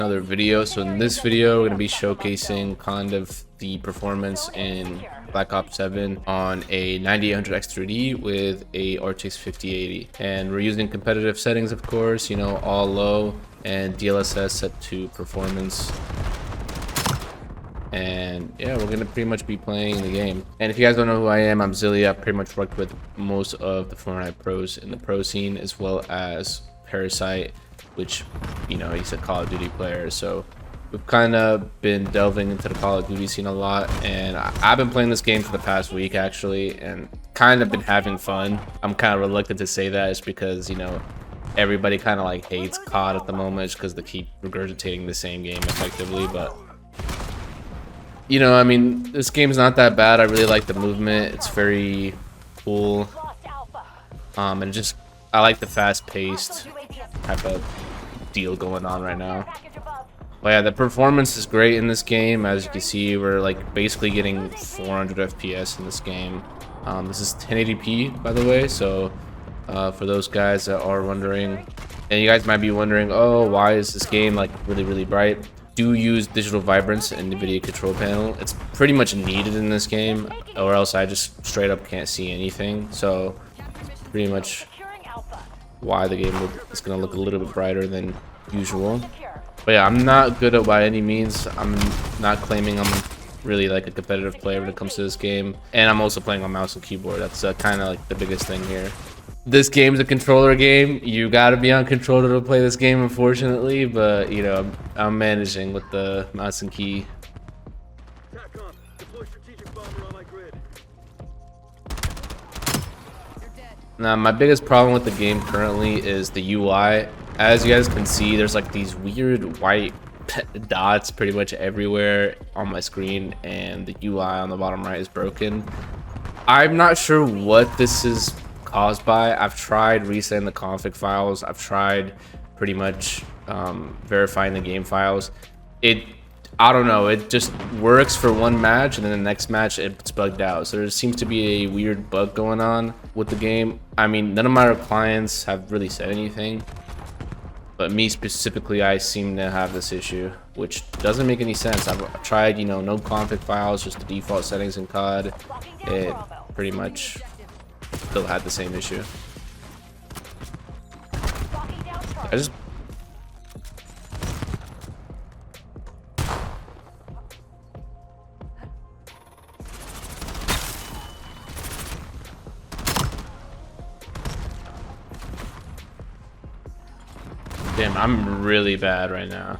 Another video. So in this video we're going to be showcasing kind of the performance in Black Ops 7 on a 9800X3D with a RTX 5080, and we're using competitive settings, of course, you know, all low, and DLSS set to performance. And yeah, we're gonna pretty much be playing the game. And if you guys don't know who I am, I'm Zilly. I've pretty much worked with most of the Fortnite pros in the pro scene, as well as Parasite, which, you know, he's a Call of Duty player. So we've kind of been delving into the Call of Duty scene a lot, and I've been playing this game for the past week actually, and kind of been having fun. I'm kind of reluctant to say that, it's because, you know, everybody kind of like hates COD at the moment just because they keep regurgitating the same game effectively. But you know, I mean, this game's not that bad. I really like the movement. It's very cool. And just, I like the fast-paced type of deal going on right now. But yeah, the performance is great in this game. As you can see, we're like basically getting 400 FPS in this game. This is 1080p, by the way. So for those guys that are wondering, and you guys might be wondering, oh, why is this game like really bright? Do use digital vibrance in the video control panel. It's pretty much needed in this game, or else I just straight up can't see anything. So pretty much why the game is going to look a little bit brighter than usual. But yeah, I'm not good at by any means. I'm not claiming I'm really like a competitive player when it comes to this game, and I'm also playing on mouse and keyboard. That's kind of like the biggest thing here. This game's a controller game. You gotta be on controller to play this game, unfortunately, but you know, I'm managing with the mouse and key. Now, my biggest problem with the game currently is the UI. As you guys can see, there's like these weird white dots pretty much everywhere on my screen, and the UI on the bottom right is broken. I'm not sure what this is caused by. I've tried resetting the config files. I've tried pretty much verifying the game files. I don't know, it just works for one match, and then the next match it's bugged out. So there seems to be a weird bug going on with the game. I mean, none of my clients have really said anything, but me specifically, I seem to have this issue, which doesn't make any sense. I've tried, you know, no config files, just the default settings in COD. It pretty much still had the same issue. Damn, I'm really bad right now.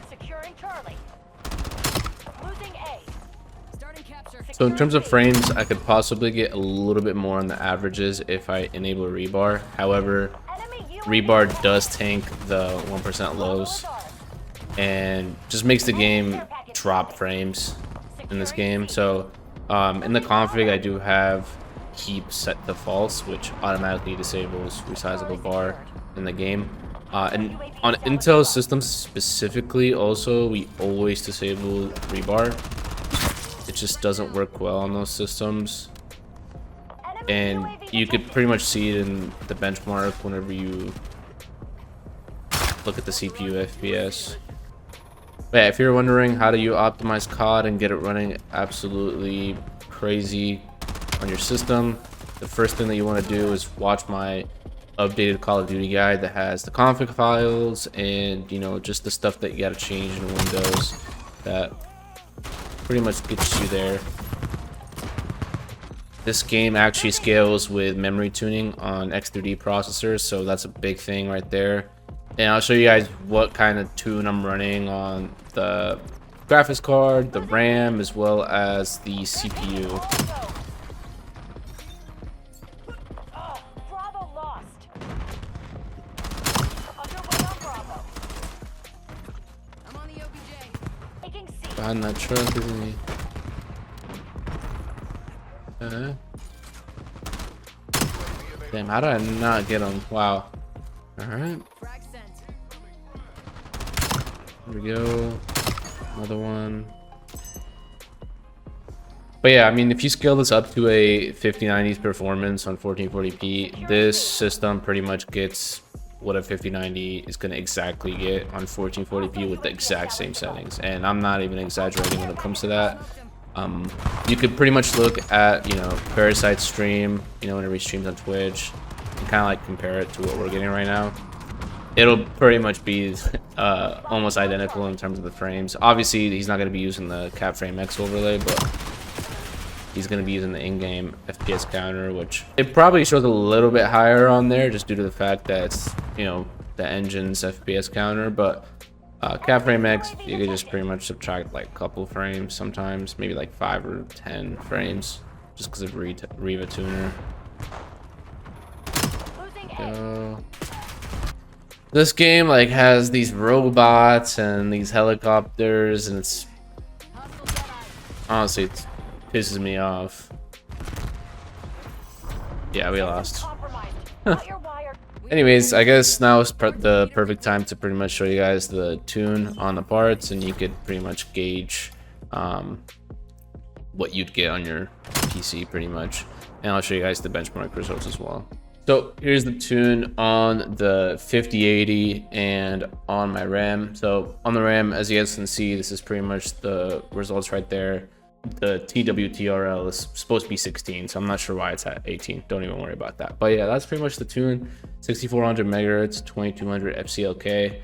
Securing Charlie. Losing A. Starting capture. So in terms of frames, I could possibly get a little bit more on the averages if I enable rebar. However, rebar does tank the 1% lows and just makes the game drop frames in this game. So in the config, I do have keep set to false, which automatically disables resizable bar in the game. And on Intel systems specifically, also, we always disable rebar. It just doesn't work well on those systems, and you could pretty much see it in the benchmark whenever you look at the CPU FPS. But yeah, if you're wondering how do you optimize COD and get it running absolutely crazy on your system, the first thing that you want to do is watch my updated Call of Duty guide that has the config files and, you know, just the stuff that you got to change in Windows that pretty much gets you there. This game actually scales with memory tuning on X3D processors, so that's a big thing right there. And I'll show you guys what kind of tune I'm running on the graphics card, the RAM, as well as the CPU. Behind that truck, isn't he? Damn, how did I not get him? Wow. Alright. Here we go. Another one. But yeah, I mean, if you scale this up to a 5090s performance on 1440p, this system pretty much gets what a 5090 is going to exactly get on 1440p with the exact same settings, and I'm not even exaggerating when it comes to that. You could pretty much look at, you know, Parasite's stream, you know, whenever he streams on Twitch, and kind of like compare it to what we're getting right now. It'll pretty much be almost identical in terms of the frames. Obviously, he's not going to be using the Capframe X overlay, but he's going to be using the in-game FPS counter, which it probably shows a little bit higher on there just due to the fact that it's, you know, the engine's FPS counter. But Capframe X, you could just pretty much subtract like a couple frames sometimes, maybe like 5 or 10 frames, just because of Riva tuner. This game like has these robots and these helicopters, and it's honestly, it pisses me off. Yeah, we lost. Anyways, I guess now is the perfect time to pretty much show you guys the tune on the parts, and you could pretty much gauge what you'd get on your PC pretty much. And I'll show you guys the benchmark results as well. So here's the tune on the 5080 and on my RAM. So on the RAM, as you guys can see, this is pretty much the results right there. The TWTRL is supposed to be 16, so I'm not sure why it's at 18. Don't even worry about that. But yeah, that's pretty much the tune. 6400 megahertz, 2200 FCLK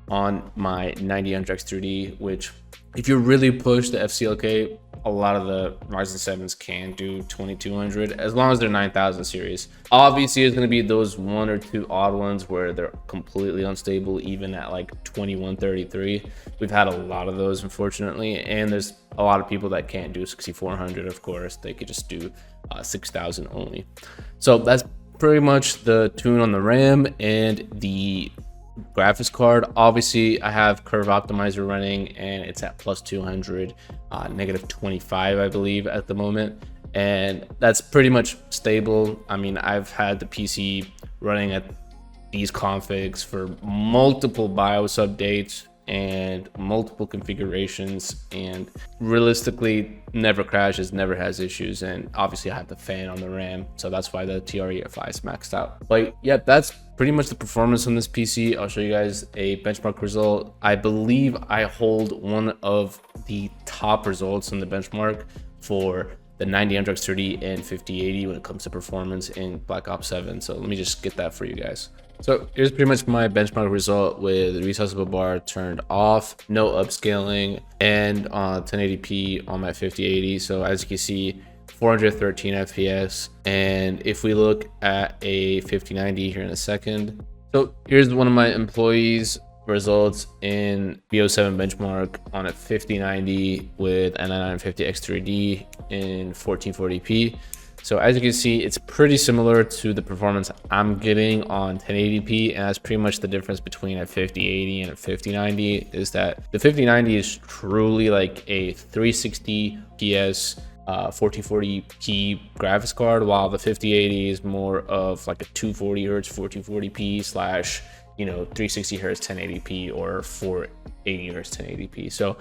on my 9800X3D, which if you really push the FCLK, a lot of the Ryzen 7s can do 2200 as long as they're 9000 series. Obviously, there's going to be those 1 or 2 odd ones where they're completely unstable, even at like 2133. We've had a lot of those, unfortunately, and there's a lot of people that can't do 6400. Of course, they could just do 6000 only. So that's pretty much the tune on the RAM and the graphics card. Obviously, I have Curve Optimizer running, and it's at plus 200, negative 25, I believe, at the moment, and that's pretty much stable. I mean, I've had the PC running at these configs for multiple BIOS updates and multiple configurations, and realistically never crashes, never has issues. And obviously I have the fan on the RAM, so that's why the TREFI is maxed out. But yeah, that's pretty much the performance on this PC. I'll show you guys a benchmark result. I believe I hold one of the top results in the benchmark for the 9800X3D and 5080 when it comes to performance in Black Ops 7. So let me just get that for you guys. So here's pretty much my benchmark result with the recessable bar turned off, no upscaling, and 1080p on my 5080. So as you can see, 413 FPS. And if we look at a 5090 here in a second, so here's one of my employees' results in BO7 benchmark on a 5090 with a 9950X3D in 1440p. So as you can see, it's pretty similar to the performance I'm getting on 1080p, and that's pretty much the difference between a 5080 and a 5090, is that the 5090 is truly like a 360 PS 1440p graphics card, while the 5080 is more of like a 240 hertz 1440p slash, you know, 360 hertz 1080p or 480 hertz 1080p. So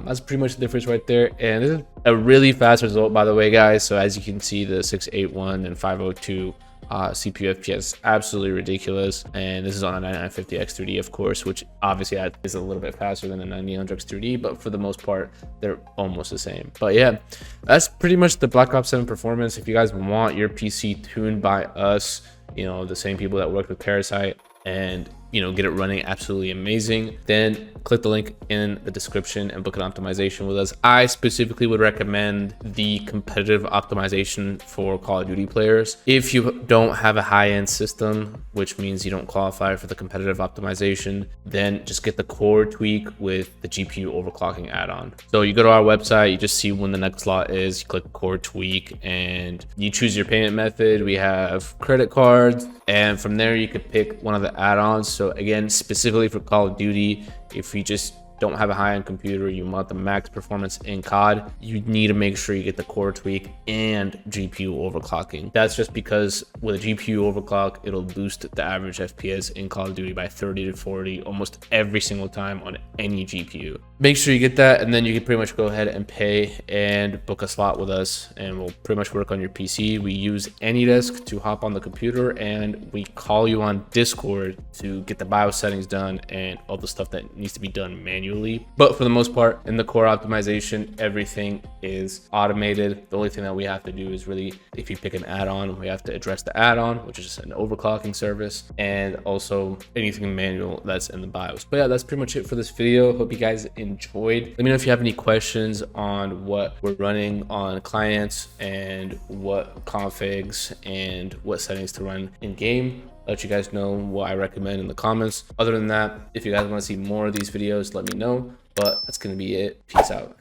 that's pretty much the difference right there. And this is a really fast result, by the way, guys. So as you can see, the 681 and 502 CPU FPS, absolutely ridiculous. And this is on a 9950X3D, of course, which obviously that is a little bit faster than a 9800X3D, but for the most part, they're almost the same. But yeah, that's pretty much the Black Ops 7 performance. If you guys want your PC tuned by us, you know, the same people that worked with Parasite, and you know, get it running absolutely amazing, then click the link in the description and book an optimization with us. I specifically would recommend the competitive optimization for Call of Duty players. If you don't have a high-end system, which means you don't qualify for the competitive optimization, then just get the core tweak with the GPU overclocking add-on. So you go to our website, you just see when the next slot is, you click core tweak, and you choose your payment method. We have credit cards, and from there you could pick one of the add-ons. So again, specifically for Call of Duty, if you just don't have a high-end computer, you want the max performance in COD, you need to make sure you get the core tweak and GPU overclocking. That's just because with a GPU overclock, it'll boost the average FPS in Call of Duty by 30 to 40 almost every single time on any GPU. make sure you get that, and then you can pretty much go ahead and pay and book a slot with us, and we'll pretty much work on your PC. We use AnyDesk to hop on the computer, and we call you on Discord to get the BIOS settings done and all the stuff that needs to be done manually. But for the most part, in the core optimization, everything is automated. The only thing that we have to do is really, if you pick an add-on, we have to address the add-on, which is an overclocking service, and also anything manual that's in the BIOS. But yeah, that's pretty much it for this video. Hope you guys enjoyed. Let me know if you have any questions on what we're running on clients and what configs and what settings to run in game. Let you guys know what I recommend in the comments. Other than that, if you guys want to see more of these videos, let me know. But that's going to be it. Peace out.